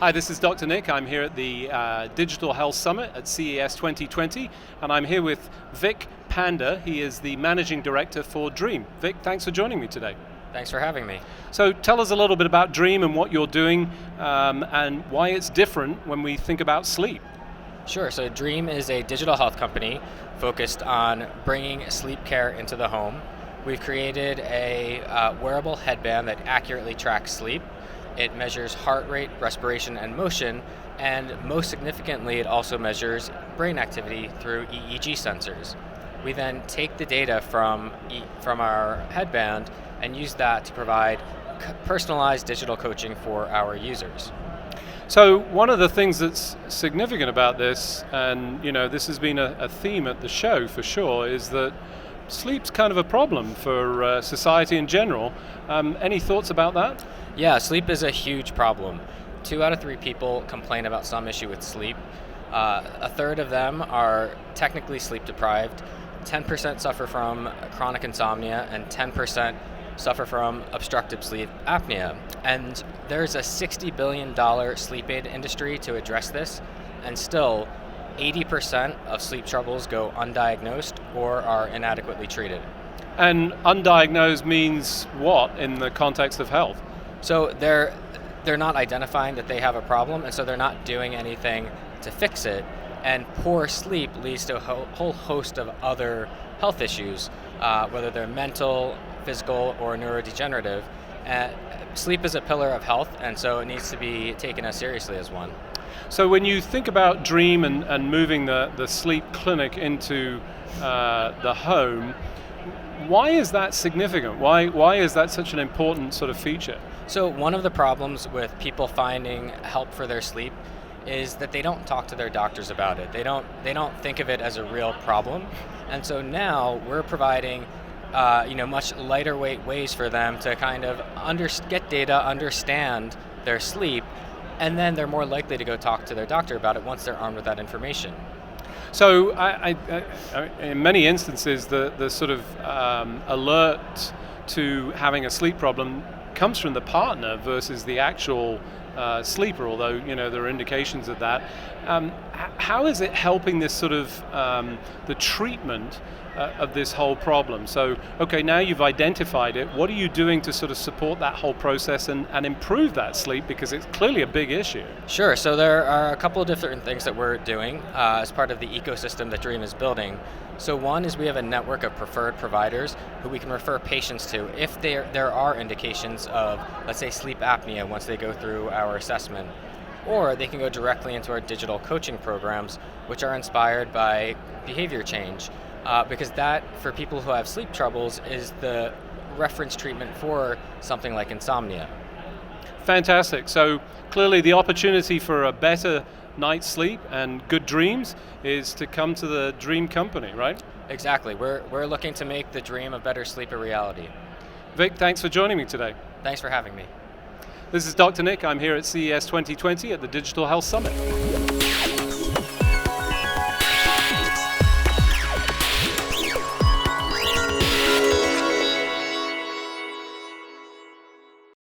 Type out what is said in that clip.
Hi, this is Dr. Nick. I'm here at the Digital Health Summit at CES 2020, and I'm here with Vic Panda. He is the Managing Director for Dream. Vic, thanks for joining me today. Thanks for having me. So tell us a little bit about Dream and what you're doing and why it's different when we think about sleep. Sure, so Dream is a digital health company focused on bringing sleep care into the home. We've created a wearable headband that accurately tracks sleep. It measures heart rate, respiration, and motion, and most significantly, it also measures brain activity through EEG sensors. We then take the data from our headband and use that to provide personalized digital coaching for our users. So one of the things that's significant about this, and this has been a theme at the show for sure, is that sleep's kind of a problem for society in general. Any thoughts about that? Yeah, sleep is a huge problem. 2 out of 3 people complain about some issue with sleep. A third of them are technically sleep deprived. 10% suffer from chronic insomnia, and 10% suffer from obstructive sleep apnea. And there's a $60 billion sleep aid industry to address this, and still 80% of sleep troubles go undiagnosed or are inadequately treated. And undiagnosed means what in the context of health? So they're not identifying that they have a problem, and so they're not doing anything to fix it. And poor sleep leads to a whole host of other health issues, whether they're mental, physical, or neurodegenerative. Sleep is a pillar of health, and so it needs to be taken as seriously as one. So when you think about Dream and moving the sleep clinic into the home, why is that significant? Why is that such an important sort of feature? So one of the problems with people finding help for their sleep is that they don't talk to their doctors about it. They don't think of it as a real problem. And so now we're providing much lighter weight ways for them to kind of get data, understand their sleep, and then they're more likely to go talk to their doctor about it once they're armed with that information. So in many instances, the sort of alert to having a sleep problem comes from the partner versus the actual sleeper, although there are indications of that. How is it helping this sort of the treatment of this whole problem? So, okay, now you've identified it. What are you doing to sort of support that whole process and improve that sleep? Because it's clearly a big issue. Sure. So there are a couple of different things that we're doing as part of the ecosystem that Dream is building. So one is we have a network of preferred providers who we can refer patients to if there are indications of, let's say, sleep apnea once they go through our assessment. Or they can go directly into our digital coaching programs, which are inspired by behavior change. Because that, for people who have sleep troubles, is the reference treatment for something like insomnia. Fantastic. So clearly the opportunity for a better night's sleep and good dreams is to come to the Dream company, right? Exactly. We're looking to make the dream of better sleep a reality. Vic, thanks for joining me today. Thanks for having me. This is Dr. Nick. I'm here at CES 2020 at the Digital Health Summit.